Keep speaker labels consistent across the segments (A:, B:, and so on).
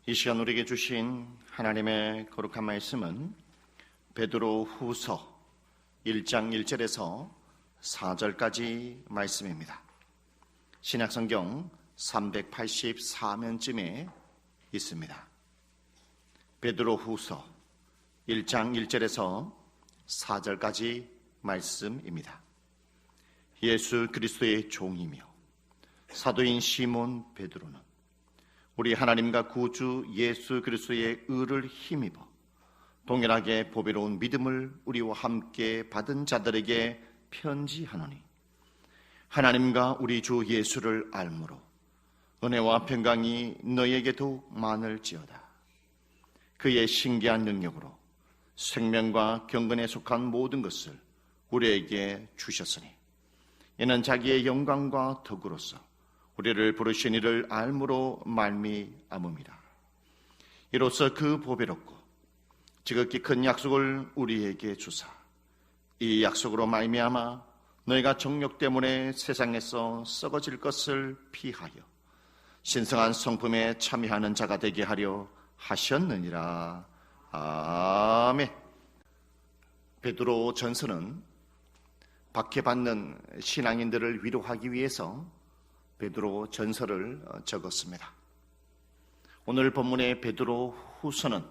A: 이 시간 우리에게 주신 하나님의 거룩한 말씀은 베드로 후서 1장 1절에서 4절까지 말씀입니다. 신약성경 384면쯤에 있습니다. 베드로 후서 1장 1절에서 4절까지 말씀입니다. 예수 그리스도의 종이며 사도인 시몬 베드로는 우리 하나님과 구주 예수 그리스도의 의를 힘입어 동일하게 보배로운 믿음을 우리와 함께 받은 자들에게 편지하노니, 하나님과 우리 주 예수를 알므로 은혜와 평강이 너희에게 더욱 많을지어다. 그의 신기한 능력으로 생명과 경건에 속한 모든 것을 우리에게 주셨으니, 이는 자기의 영광과 덕으로서 우리를 부르신 이를 알므로 말미암음이라. 이로써 그 보배롭고 지극히 큰 약속을 우리에게 주사, 이 약속으로 말미암아 너희가 정욕 때문에 세상에서 썩어질 것을 피하여 신성한 성품에 참여하는 자가 되게 하려 하셨느니라. 아멘. 베드로 전서는 박해받는 신앙인들을 위로하기 위해서 베드로 전서를 적었습니다. 오늘 본문의 베드로 후서는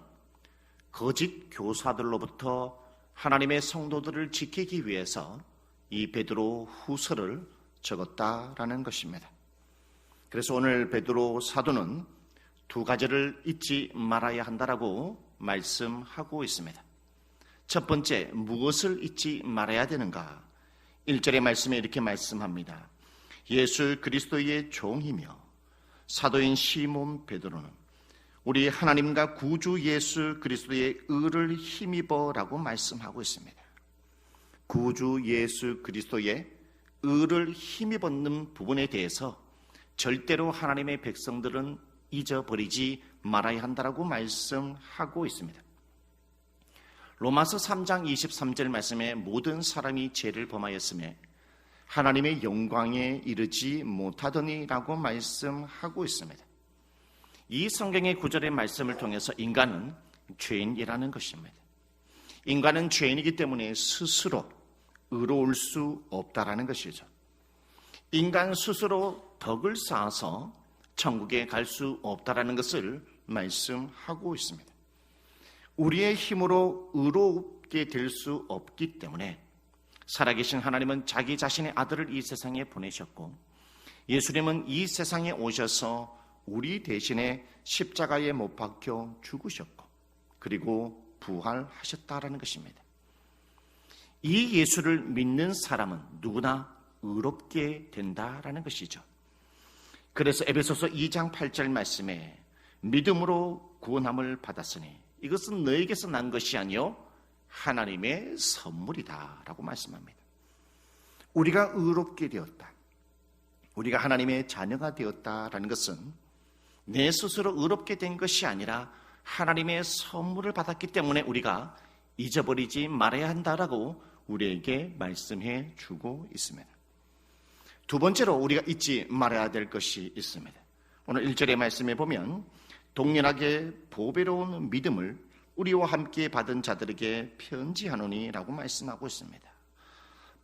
A: 거짓 교사들로부터 하나님의 성도들을 지키기 위해서 이 베드로 후서를 적었다라는 것입니다. 그래서 오늘 베드로 사도는 두 가지를 잊지 말아야 한다라고 말씀하고 있습니다. 첫 번째, 무엇을 잊지 말아야 되는가? 1절의 말씀에 이렇게 말씀합니다. 예수 그리스도의 종이며 사도인 시몬 베드로는 우리 하나님과 구주 예수 그리스도의 의를 힘입어라고 말씀하고 있습니다. 구주 예수 그리스도의 의를 힘입는 부분에 대해서 절대로 하나님의 백성들은 잊어버리지 말아야 한다라고 말씀하고 있습니다. 로마서 3장 23절 말씀에 모든 사람이 죄를 범하였으며 하나님의 영광에 이르지 못하더니라고 말씀하고 있습니다. 이 성경의 구절의 말씀을 통해서 인간은 죄인이라는 것입니다. 인간은 죄인이기 때문에 스스로 의로울 수 없다라는 것이죠. 인간 스스로 덕을 쌓아서 천국에 갈 수 없다라는 것을 말씀하고 있습니다. 우리의 힘으로 의롭게 될 수 없기 때문에 살아계신 하나님은 자기 자신의 아들을 이 세상에 보내셨고, 예수님은 이 세상에 오셔서 우리 대신에 십자가에 못 박혀 죽으셨고, 그리고 부활하셨다라는 것입니다. 이 예수를 믿는 사람은 누구나 의롭게 된다라는 것이죠. 그래서 에베소서 2장 8절 말씀에 믿음으로 구원함을 받았으니 이것은 너에게서 난 것이 아니요 하나님의 선물이다 라고 말씀합니다. 우리가 의롭게 되었다, 우리가 하나님의 자녀가 되었다라는 것은 내 스스로 의롭게 된 것이 아니라 하나님의 선물을 받았기 때문에 우리가 잊어버리지 말아야 한다라고 우리에게 말씀해 주고 있습니다. 두 번째로 우리가 잊지 말아야 될 것이 있습니다. 오늘 1절의 말씀에 보면 동일하게 보배로운 믿음을 우리와 함께 받은 자들에게 편지하노니 라고 말씀하고 있습니다.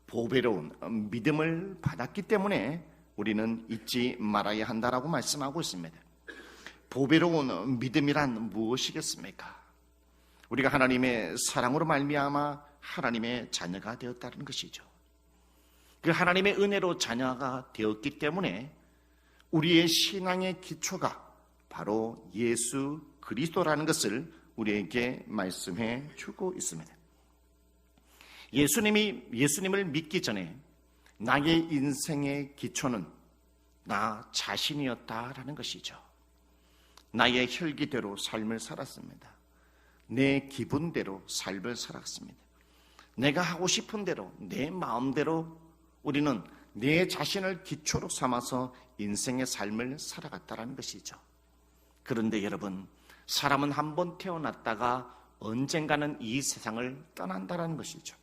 A: 보배로운 믿음을 받았기 때문에 우리는 잊지 말아야 한다라고 말씀하고 있습니다. 보배로운 믿음이란 무엇이겠습니까? 우리가 하나님의 사랑으로 말미암아 하나님의 자녀가 되었다는 것이죠. 그 하나님의 은혜로 자녀가 되었기 때문에 우리의 신앙의 기초가 바로 예수 그리스도라는 것을 우리에게 말씀해 주고 있습니다. 예수님을 믿기 전에 나의 인생의 기초는 나 자신이었다라는 것이죠. 나의 혈기대로 삶을 살았습니다. 내 기분대로 삶을 살았습니다. 내가 하고 싶은 대로, 내 마음대로 우리는 내 자신을 기초로 삼아서 인생의 삶을 살아갔다라는 것이죠. 그런데 여러분, 사람은 한 번 태어났다가 언젠가는 이 세상을 떠난다라는 것이죠.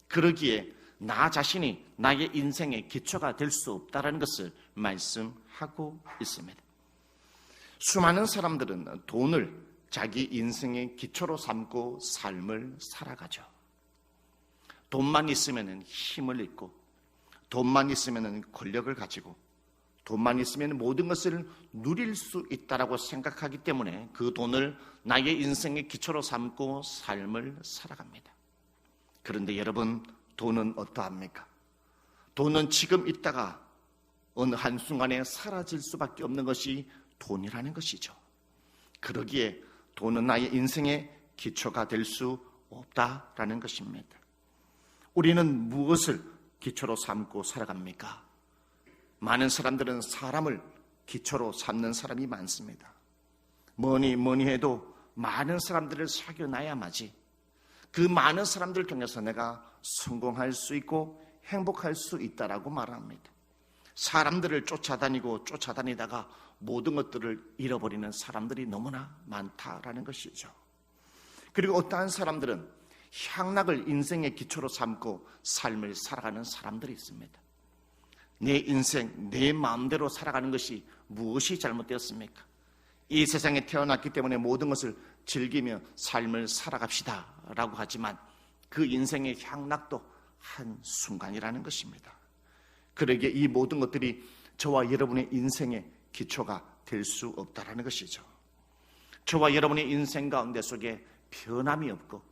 A: 그러기에 나 자신이 나의 인생의 기초가 될 수 없다는 것을 말씀하고 있습니다. 수많은 사람들은 돈을 자기 인생의 기초로 삼고 삶을 살아가죠. 돈만 있으면 힘을 잃고, 돈만 있으면 권력을 가지고, 돈만 있으면 모든 것을 누릴 수 있다고 생각하기 때문에 그 돈을 나의 인생의 기초로 삼고 삶을 살아갑니다. 그런데 여러분, 돈은 어떠합니까? 돈은 지금 있다가 어느 한순간에 사라질 수밖에 없는 것이 돈이라는 것이죠. 그러기에 돈은 나의 인생의 기초가 될 수 없다라는 것입니다. 우리는 무엇을 기초로 삼고 살아갑니까? 많은 사람들은 사람을 기초로 삼는 사람이 많습니다. 뭐니 해도 많은 사람들을 사귀어놔야마지 그 많은 사람들을 통해서 내가 성공할 수 있고 행복할 수 있다라고 말합니다. 사람들을 쫓아다니다가 모든 것들을 잃어버리는 사람들이 너무나 많다라는 것이죠. 그리고 어떠한 사람들은 향락을 인생의 기초로 삼고 삶을 살아가는 사람들이 있습니다. 내 인생, 내 마음대로 살아가는 것이 무엇이 잘못되었습니까? 이 세상에 태어났기 때문에 모든 것을 즐기며 삶을 살아갑시다 라고 하지만 그 인생의 향락도 한순간이라는 것입니다. 그러기에 이 모든 것들이 저와 여러분의 인생의 기초가 될 수 없다라는 것이죠. 저와 여러분의 인생 가운데 속에 변함이 없고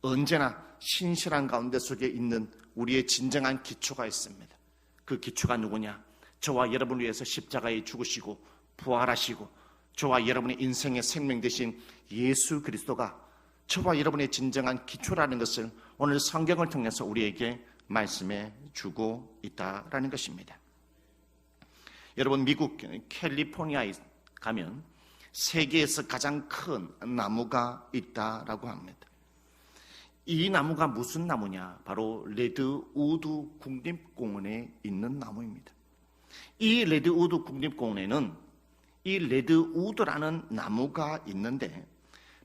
A: 언제나 신실한 가운데 속에 있는 우리의 진정한 기초가 있습니다. 그 기초가 누구냐? 저와 여러분을 위해서 십자가에 죽으시고 부활하시고 저와 여러분의 인생의 생명 되신 예수 그리스도가 저와 여러분의 진정한 기초라는 것을 오늘 성경을 통해서 우리에게 말씀해 주고 있다라는 것입니다. 여러분, 미국 캘리포니아에 가면 세계에서 가장 큰 나무가 있다라고 합니다. 이 나무가 무슨 나무냐? 바로 레드우드 국립공원에 있는 나무입니다. 이 레드우드 국립공원에는 이 레드우드라는 나무가 있는데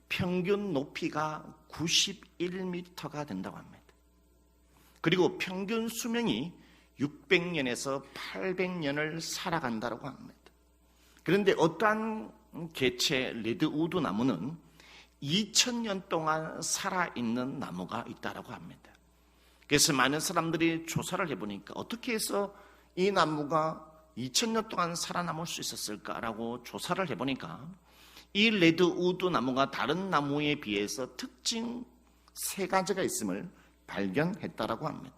A: 평균 높이가 91m가 된다고 합니다. 그리고 평균 수명이 600년에서 800년을 살아간다고 합니다. 그런데 어떠한 개체 레드우드 나무는 2000년 동안 살아있는 나무가 있다고 합니다. 그래서 많은 사람들이 조사를 해보니까 어떻게 해서 이 나무가 2000년 동안 살아남을 수 있었을까라고 조사를 해보니까 이 레드우드 나무가 다른 나무에 비해서 특징 3가지가 있음을 발견했다라고 합니다.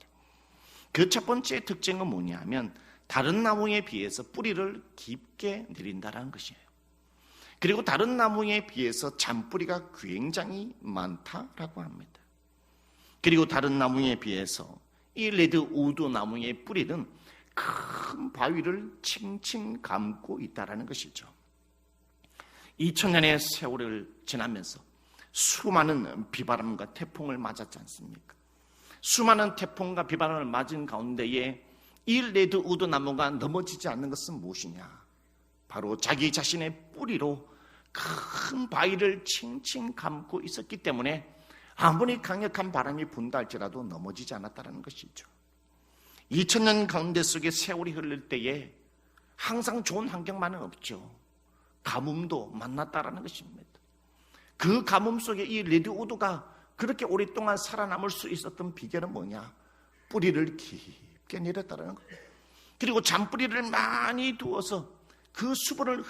A: 그 첫 번째 특징은 뭐냐면 다른 나무에 비해서 뿌리를 깊게 내린다는 것이에요. 그리고 다른 나무에 비해서 잔뿌리가 굉장히 많다라고 합니다. 그리고 다른 나무에 비해서 이 레드우드 나무의 뿌리는 큰 바위를 칭칭 감고 있다는 것이죠. 2000년의 세월을 지나면서 수많은 비바람과 태풍을 맞았지 않습니까? 수많은 태풍과 비바람을 맞은 가운데에 이 레드우드 나무가 넘어지지 않는 것은 무엇이냐? 바로 자기 자신의 뿌리로 큰 바위를 칭칭 감고 있었기 때문에 아무리 강력한 바람이 분다 할지라도 넘어지지 않았다는 것이죠. 2000년 가운데 속에 세월이 흐를 때에 항상 좋은 환경만은 없죠. 가뭄도 만났다라는 것입니다. 그 가뭄 속에 이 레드우드가 그렇게 오랫동안 살아남을 수 있었던 비결은 뭐냐? 뿌리를 깊게 내렸다는 거예요. 그리고 잔뿌리를 많이 두어서 그 수분을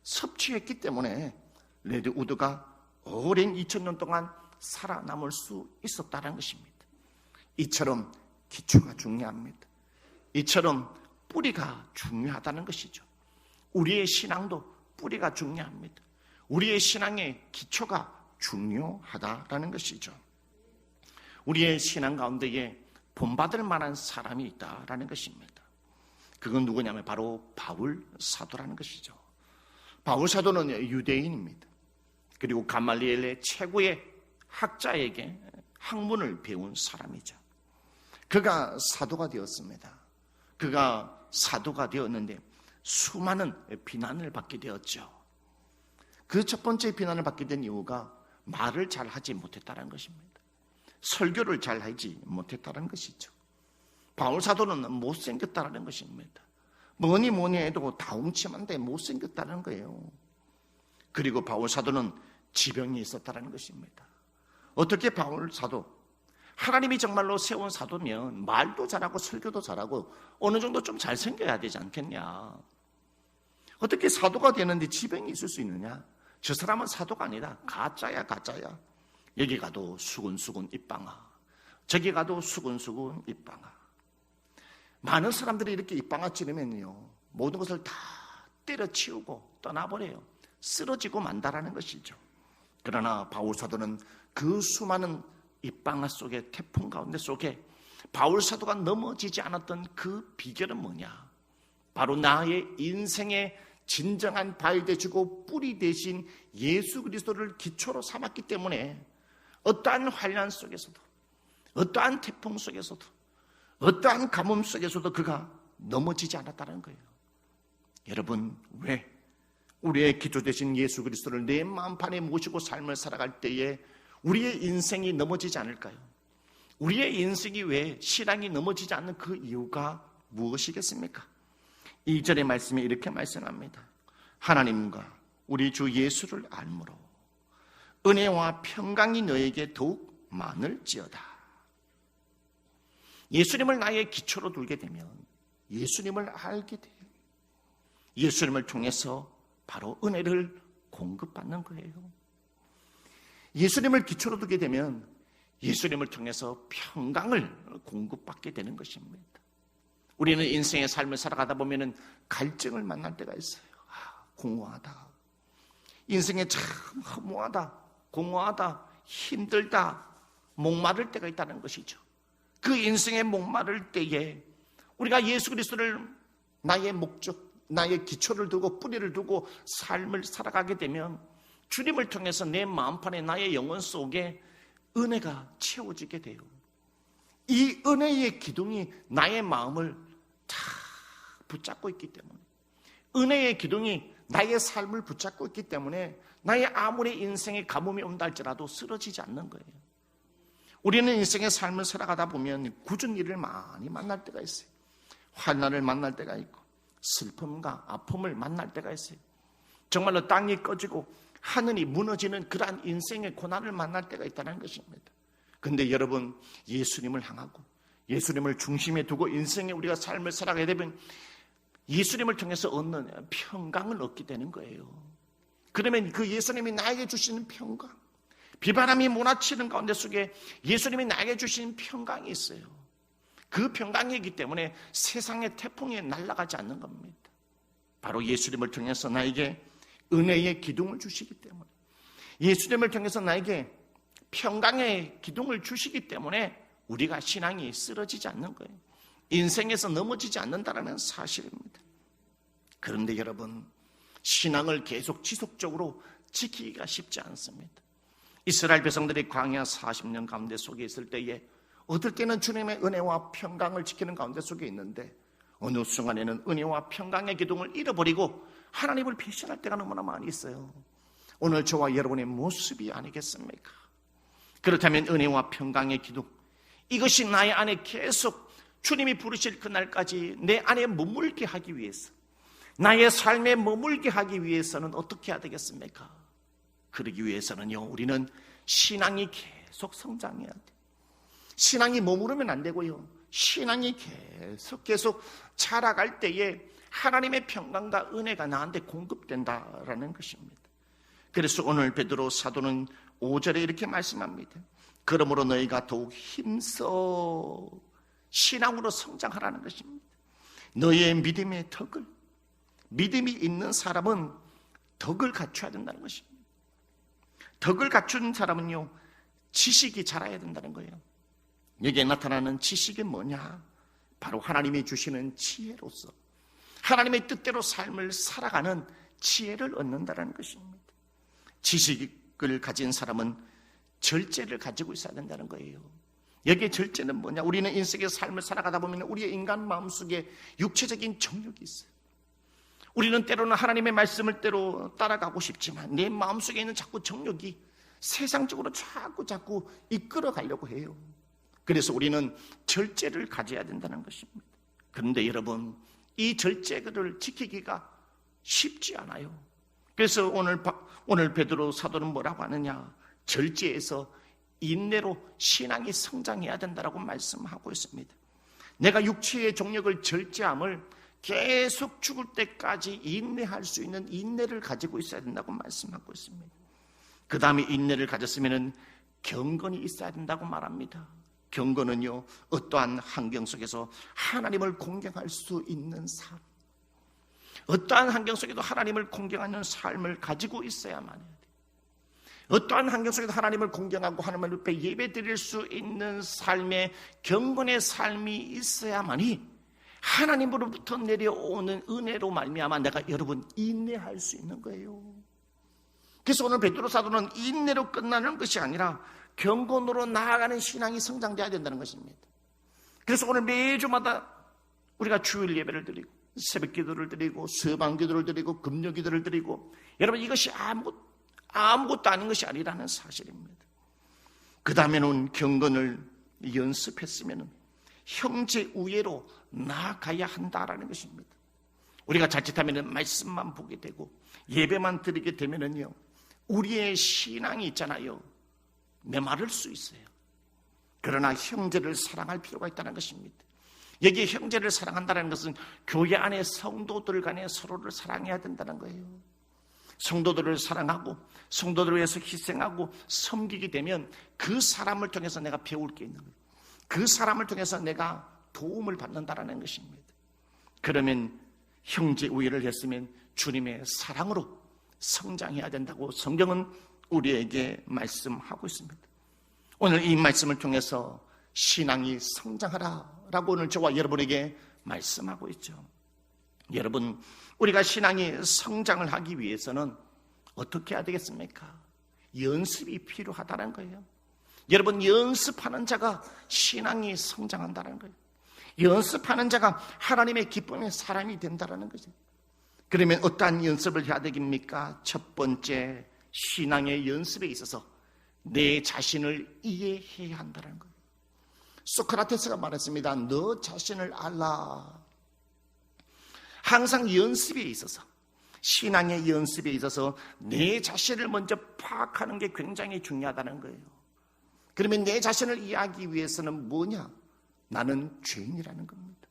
A: 섭취했기 때문에 레드우드가 오랜 2000년 동안 살아남을 수 있었다는 것입니다. 이처럼 기초가 중요합니다. 이처럼 뿌리가 중요하다는 것이죠. 우리의 신앙도 뿌리가 중요합니다. 우리의 신앙의 기초가 중요하다라는 것이죠. 우리의 신앙 가운데에 본받을 만한 사람이 있다라는 것입니다. 그건 누구냐면 바로 바울 사도라는 것이죠. 바울 사도는 유대인입니다. 그리고 가말리엘의 최고의 학자에게 학문을 배운 사람이죠. 그가 사도가 되었습니다. 그가 사도가 되었는데 수많은 비난을 받게 되었죠. 그 첫 번째 비난을 받게 된 이유가 말을 잘 하지 못했다는 것입니다. 설교를 잘 하지 못했다는 것이죠. 바울 사도는 못생겼다는 것입니다. 뭐니 해도 다움침한데 못생겼다는 거예요. 그리고 바울 사도는 지병이 있었다는 것입니다. 어떻게 바울 사도, 하나님이 정말로 세운 사도면 말도 잘하고 설교도 잘하고 어느 정도 좀 잘생겨야 되지 않겠냐. 어떻게 사도가 되는데 지병이 있을 수 있느냐. 저 사람은 사도가 아니다. 가짜야 가짜야. 여기 가도 수군수군 입방아, 저기 가도 수군수군 입방아. 많은 사람들이 이렇게 입방아 찌르면요, 모든 것을 다 때려치우고 떠나버려요. 쓰러지고 만다라는 것이죠. 그러나 바울 사도는 그 수많은 입방아 속에, 태풍 가운데 속에 바울 사도가 넘어지지 않았던 그 비결은 뭐냐? 바로 나의 인생의 진정한 바위 되시고 뿌리 되신 예수 그리스도를 기초로 삼았기 때문에 어떠한 환난 속에서도, 어떠한 태풍 속에서도, 어떠한 가뭄 속에서도 그가 넘어지지 않았다는 거예요. 여러분, 왜 우리의 기초 되신 예수 그리스도를 내 마음판에 모시고 삶을 살아갈 때에 우리의 인생이 넘어지지 않을까요? 우리의 인생이 왜 신앙이 넘어지지 않는 그 이유가 무엇이겠습니까? 2절의 말씀에 이렇게 말씀합니다. 하나님과 우리 주 예수를 알므로 은혜와 평강이 너에게 더욱 많을지어다. 예수님을 나의 기초로 두게 되면 예수님을 알게 돼요. 예수님을 통해서 바로 은혜를 공급받는 거예요. 예수님을 기초로 두게 되면 예수님을 통해서 평강을 공급받게 되는 것입니다. 우리는 인생의 삶을 살아가다 보면 갈증을 만날 때가 있어요. 공허하다. 인생에 참 허무하다, 공허하다, 힘들다, 목마를 때가 있다는 것이죠. 그 인생의 목마를 때에 우리가 예수 그리스도를 나의 목적, 나의 기초를 두고 뿌리를 두고 삶을 살아가게 되면 주님을 통해서 내 마음판에, 나의 영혼 속에 은혜가 채워지게 돼요. 이 은혜의 기둥이 나의 마음을 다 붙잡고 있기 때문에, 은혜의 기둥이 나의 삶을 붙잡고 있기 때문에 나의 아무리 인생에 가뭄이 온다 할지라도 쓰러지지 않는 거예요. 우리는 인생의 삶을 살아가다 보면 굳은 일을 많이 만날 때가 있어요. 환난을 만날 때가 있고 슬픔과 아픔을 만날 때가 있어요. 정말로 땅이 꺼지고 하늘이 무너지는 그러한 인생의 고난을 만날 때가 있다는 것입니다. 그런데 여러분, 예수님을 향하고 예수님을 중심에 두고 인생에 우리가 삶을 살아가게 되면 예수님을 통해서 얻는 평강을 얻게 되는 거예요. 그러면 그 예수님이 나에게 주시는 평강, 비바람이 몰아치는 가운데 속에 예수님이 나에게 주시는 평강이 있어요. 그 평강이기 때문에 세상의 태풍에 날아가지 않는 겁니다. 바로 예수님을 통해서 나에게 은혜의 기둥을 주시기 때문에, 예수님을 통해서 나에게 평강의 기둥을 주시기 때문에 우리가 신앙이 쓰러지지 않는 거예요. 인생에서 넘어지지 않는다는 사실입니다. 그런데 여러분, 신앙을 계속 지속적으로 지키기가 쉽지 않습니다. 이스라엘 백성들이 광야 40년 가운데 속에 있을 때에 어떨 때는 주님의 은혜와 평강을 지키는 가운데 속에 있는데 어느 순간에는 은혜와 평강의 기둥을 잃어버리고 하나님을 배신할 때가 너무나 많이 있어요. 오늘 저와 여러분의 모습이 아니겠습니까? 그렇다면 은혜와 평강의 기둥, 이것이 나의 안에 계속 주님이 부르실 그날까지 내 안에 머물게 하기 위해서, 나의 삶에 머물게 하기 위해서는 어떻게 해야 되겠습니까? 그러기 위해서는요, 우리는 신앙이 계속 성장해야 돼요. 신앙이 머무르면 안 되고요, 신앙이 계속 자라갈 때에 하나님의 평강과 은혜가 나한테 공급된다라는 것입니다. 그래서 오늘 베드로 사도는 5절에 이렇게 말씀합니다. 그러므로 너희가 더욱 힘써 신앙으로 성장하라는 것입니다. 너희의 믿음의 덕을, 믿음이 있는 사람은 덕을 갖춰야 된다는 것입니다. 덕을 갖춘 사람은요, 지식이 자라야 된다는 거예요. 여기에 나타나는 지식이 뭐냐? 바로 하나님이 주시는 지혜로서 하나님의 뜻대로 삶을 살아가는 지혜를 얻는다는 것입니다. 지식을 가진 사람은 절제를 가지고 있어야 된다는 거예요. 여기에 절제는 뭐냐? 우리는 인생의 삶을 살아가다 보면 우리의 인간 마음속에 육체적인 정욕이 있어요. 우리는 때로는 하나님의 말씀을 때로 따라가고 싶지만 내 마음속에 있는 자꾸 정욕이 세상적으로 자꾸 이끌어 가려고 해요. 그래서 우리는 절제를 가져야 된다는 것입니다. 그런데 여러분, 이 절제를 지키기가 쉽지 않아요. 그래서 오늘 오늘 베드로 사도는 뭐라고 하느냐? 절제해서 인내로 신앙이 성장해야 된다라고 말씀하고 있습니다. 내가 육체의 정력을 절제함을 계속 죽을 때까지 인내할 수 있는 인내를 가지고 있어야 된다고 말씀하고 있습니다. 그 다음에 인내를 가졌으면 경건이 있어야 된다고 말합니다. 경건은요, 어떠한 환경 속에서 하나님을 공경할 수 있는 삶, 어떠한 환경 속에도 하나님을 공경하는 삶을 가지고 있어야만 해요. 어떠한 환경 속에도 하나님을 공경하고 하나님 앞에 예배 드릴 수 있는 삶의 경건의 삶이 있어야만이 하나님으로부터 내려오는 은혜로 말미암아 내가 여러분 인내할 수 있는 거예요. 그래서 오늘 베드로 사도는 인내로 끝나는 것이 아니라 경건으로 나아가는 신앙이 성장돼야 된다는 것입니다. 그래서 오늘 매주마다 우리가 주일 예배를 드리고 새벽 기도를 드리고 서방 기도를 드리고 금요 기도를 드리고, 여러분 이것이 아무것도 아닌 것이 아니라는 사실입니다. 그 다음에는 경건을 연습했으면 형제 우애로 나아가야 한다라는 것입니다. 우리가 자칫하면 말씀만 보게 되고 예배만 드리게 되면요, 우리의 신앙이 있잖아요, 메마를 수 있어요. 그러나 형제를 사랑할 필요가 있다는 것입니다. 여기 형제를 사랑한다는 것은 교회 안에 성도들 간에 서로를 사랑해야 된다는 거예요. 성도들을 사랑하고 성도들을 위해서 희생하고 섬기게 되면 그 사람을 통해서 내가 배울 게 있는 거예요. 그 사람을 통해서 내가 도움을 받는다는 것입니다. 그러면 형제 우애를 했으면 주님의 사랑으로 성장해야 된다고 성경은 우리에게 말씀하고 있습니다. 오늘 이 말씀을 통해서 신앙이 성장하라라고 오늘 저와 여러분에게 말씀하고 있죠. 여러분, 우리가 신앙이 성장을 하기 위해서는 어떻게 해야 되겠습니까? 연습이 필요하다는 거예요. 여러분, 연습하는 자가 신앙이 성장한다는 거예요. 연습하는 자가 하나님의 기쁨의 사람이 된다는 거죠. 그러면 어떠한 연습을 해야 되겠습니까? 첫 번째, 신앙의 연습에 있어서 내 자신을 이해해야 한다는 거예요. 소크라테스가 말했습니다. 너 자신을 알라. 항상 연습에 있어서, 신앙의 연습에 있어서 내 자신을 먼저 파악하는 게 굉장히 중요하다는 거예요. 그러면 내 자신을 이해하기 위해서는 뭐냐? 나는 죄인이라는 겁니다.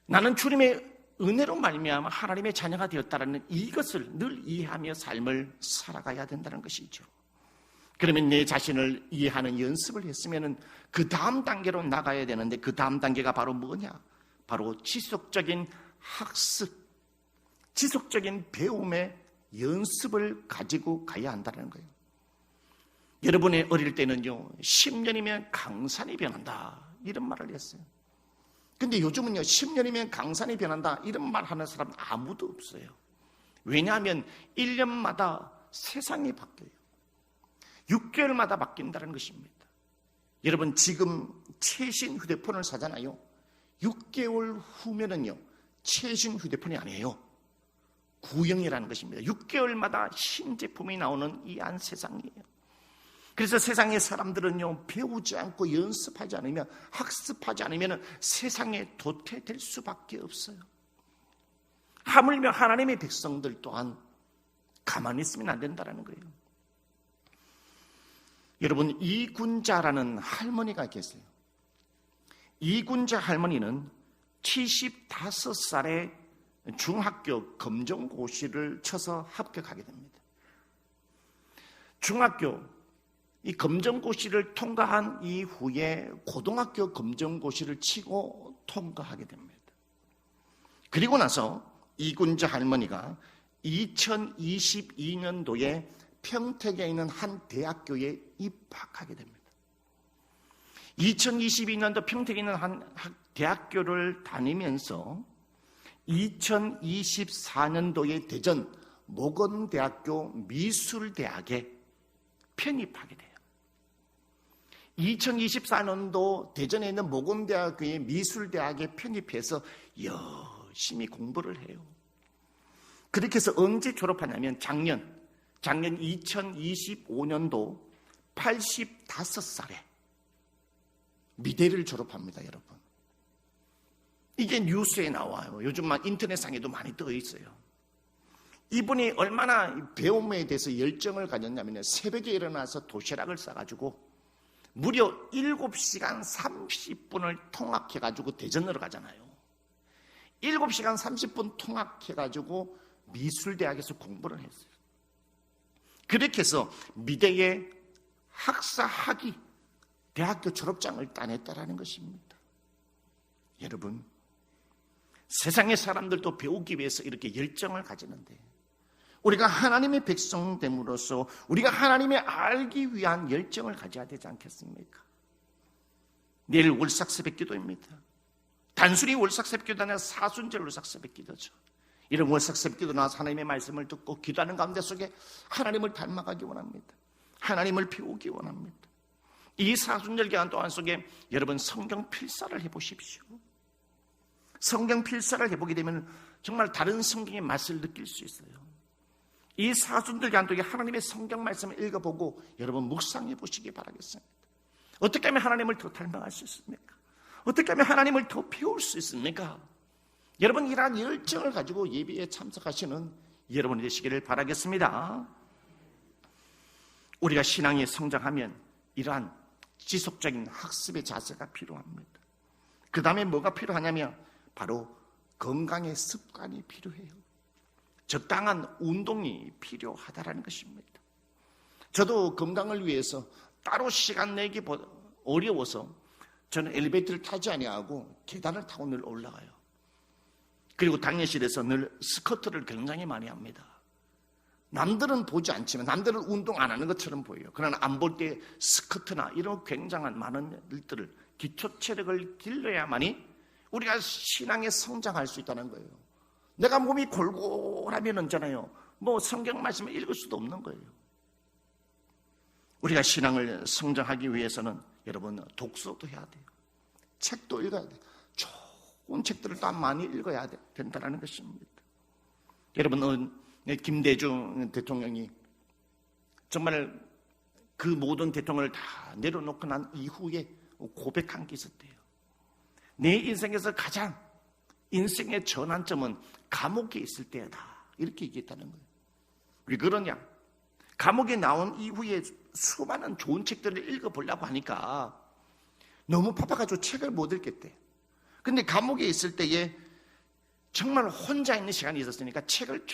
A: 나는 주님의 은혜로 말미암아 하나님의 자녀가 되었다는 이것을 늘 이해하며 삶을 살아가야 된다는 것이죠. 그러면 내 자신을 이해하는 연습을 했으면 그 다음 단계로 나가야 되는데, 그 다음 단계가 바로 뭐냐? 바로 지속적인 학습, 지속적인 배움의 연습을 가지고 가야 한다는 거예요. 여러분의 어릴 때는요, 10년이면 강산이 변한다 이런 말을 했어요. 근데 요즘은요, 10년이면 강산이 변한다 이런 말 하는 사람 아무도 없어요. 왜냐하면 1년마다 세상이 바뀌어요. 6개월마다 바뀐다는 것입니다. 여러분, 지금 최신 휴대폰을 사잖아요. 6개월 후면은요, 최신 휴대폰이 아니에요. 구형이라는 것입니다. 6개월마다 신제품이 나오는 이 한 세상이에요. 그래서 세상의 사람들은요, 배우지 않고 연습하지 않으면, 학습하지 않으면 세상에 도태될 수밖에 없어요. 하물며 하나님의 백성들 또한 가만히 있으면 안 된다는 거예요. 여러분, 이군자라는 할머니가 계세요. 이군자 할머니는 75살에 중학교 검정고시를 쳐서 합격하게 됩니다. 중학교 이 검정고시를 통과한 이후에 고등학교 검정고시를 치고 통과하게 됩니다. 그리고 나서 이군자 할머니가 2022년도에 평택에 있는 한 대학교에 입학하게 됩니다. 2022년도 평택에 있는 한 대학교를 다니면서 2024년도에 대전 모건대학교 미술대학에 편입하게 돼요. 2024년도 대전에 있는 모건대학교의 미술대학에 편입해서 열심히 공부를 해요. 그렇게 해서 언제 졸업하냐면 작년 2025년도 85살에 미대를 졸업합니다, 여러분. 이게 뉴스에 나와요. 요즘 인터넷상에도 많이 떠 있어요. 이분이 얼마나 배움에 대해서 열정을 가졌냐면 새벽에 일어나서 도시락을 싸가지고 무려 7시간 30분을 통학해가지고 대전으로 가잖아요. 7시간 30분 통학해가지고 미술대학에서 공부를 했어요. 그렇게 해서 미대의 학사학위 대학교 졸업장을 따냈다라는 것입니다. 여러분, 세상의 사람들도 배우기 위해서 이렇게 열정을 가지는데 우리가 하나님의 백성됨으로써 우리가 하나님을 알기 위한 열정을 가져야 되지 않겠습니까? 내일 월삭 새벽 기도입니다. 단순히 월삭 새벽 기도가 아니라 사순절 월삭 새벽 기도죠. 이런 월삭 새벽 기도 나와서 하나님의 말씀을 듣고 기도하는 가운데 속에 하나님을 닮아가기 원합니다. 하나님을 배우기 원합니다. 이 사순절 기간 동안 속에 여러분 성경 필사를 해보십시오. 성경 필사를 해보게 되면 정말 다른 성경의 맛을 느낄 수 있어요. 이 사순절 기간 동안 하나님의 성경 말씀을 읽어보고 여러분 묵상해 보시기 바라겠습니다. 어떻게 하면 하나님을 더 닮아갈 수 있습니까? 어떻게 하면 하나님을 더 배울 수 있습니까? 여러분 이러한 열정을 가지고 예배에 참석하시는 여러분이 되시기를 바라겠습니다. 우리가 신앙이 성장하면 이러한 지속적인 학습의 자세가 필요합니다. 그 다음에 뭐가 필요하냐면 바로 건강의 습관이 필요해요. 적당한 운동이 필요하다는 것입니다. 저도 건강을 위해서 따로 시간 내기 어려워서 저는 엘리베이터를 타지 아니하고 계단을 타고 늘 올라가요. 그리고 당뇨실에서 늘 스쿼트를 굉장히 많이 합니다. 남들은 보지 않지만 남들은 운동 안 하는 것처럼 보여요. 그러나 안 볼 때 스쿼트나 이런 굉장한 많은 일들을 기초 체력을 길러야만이 우리가 신앙에 성장할 수 있다는 거예요. 내가 몸이 골골하면 언제나요? 뭐 성경 말씀을 읽을 수도 없는 거예요. 우리가 신앙을 성장하기 위해서는 여러분 독서도 해야 돼요. 책도 읽어야 돼요. 좋은 책들을 또 많이 읽어야 된다는 것입니다. 여러분 김대중 대통령이 정말 그 모든 대통령을 다 내려놓고 난 이후에 고백한 게 있었대요. 내 인생에서 가장 인생의 전환점은 감옥에 있을 때다. 이렇게 얘기했다는 거예요. 왜 그러냐? 감옥에 나온 이후에 수많은 좋은 책들을 읽어보려고 하니까 너무 바빠가지고 책을 못 읽겠대. 근데 감옥에 있을 때에 정말 혼자 있는 시간이 있었으니까 책을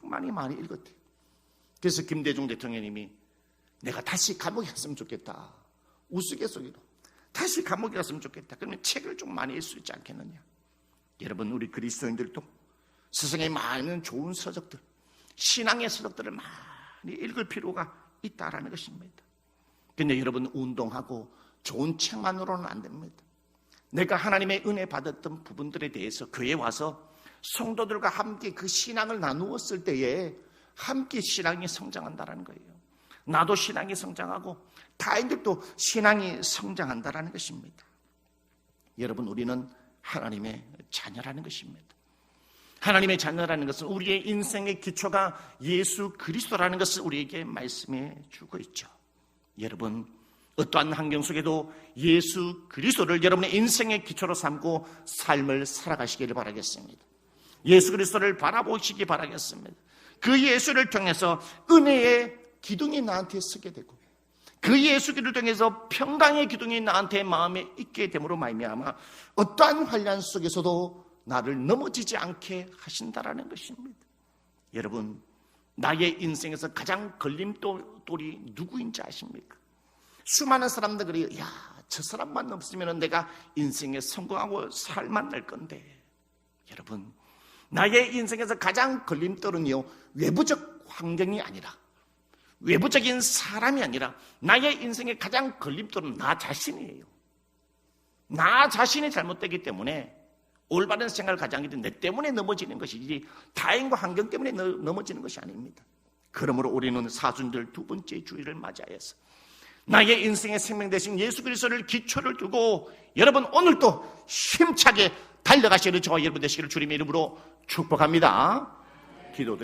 A: 정말 많이 읽었대. 그래서 김대중 대통령님이 내가 다시 감옥에 갔으면 좋겠다. 우스갯소리로 다시 감옥에 갔으면 좋겠다. 그러면 책을 좀 많이 읽을 수 있지 않겠느냐. 여러분 우리 그리스도인들도 세상에 많은 좋은 서적들, 신앙의 서적들을 많이 읽을 필요가 있다라는 것입니다. 근데 여러분 운동하고 좋은 책만으로는 안 됩니다. 내가 하나님의 은혜 받았던 부분들에 대해서 교회에 와서 성도들과 함께 그 신앙을 나누었을 때에 함께 신앙이 성장한다는 거예요. 나도 신앙이 성장하고 타인들도 신앙이 성장한다는 것입니다. 여러분 우리는 하나님의 자녀라는 것입니다. 하나님의 자녀라는 것은 우리의 인생의 기초가 예수 그리스도라는 것을 우리에게 말씀해 주고 있죠. 여러분 어떠한 환경 속에도 예수 그리스도를 여러분의 인생의 기초로 삼고 삶을 살아가시기를 바라겠습니다. 예수 그리스도를 바라보시기 바라겠습니다. 그 예수를 통해서 은혜의 기둥이 나한테 서게 되고 그 예수 그리스도를 통해서 평강의 기둥이 나한테 마음에 있게 됨으로 말미암아 어떠한 환난 속에서도 나를 넘어지지 않게 하신다라는 것입니다. 여러분 나의 인생에서 가장 걸림돌이 누구인지 아십니까? 수많은 사람들이 저 사람만 없으면 내가 인생에 성공하고 살만 날 건데 여러분 나의 인생에서 가장 걸림돌은요 외부적 환경이 아니라 외부적인 사람이 아니라 나의 인생의 가장 걸림돌은 나 자신이에요. 나 자신이 잘못되기 때문에 올바른 생각을 가지 않기 때문에 내 때문에 넘어지는 것이지 타인과 환경 때문에 넘어지는 것이 아닙니다. 그러므로 우리는 사순절 두 번째 주일을 맞이하여서 나의 인생의 생명 되신 예수 그리스도를 기초를 두고 여러분 오늘도 힘차게 달려가시는 저와 여러분 되시기를 주님의 이름으로 축복합니다. 기도드립니다.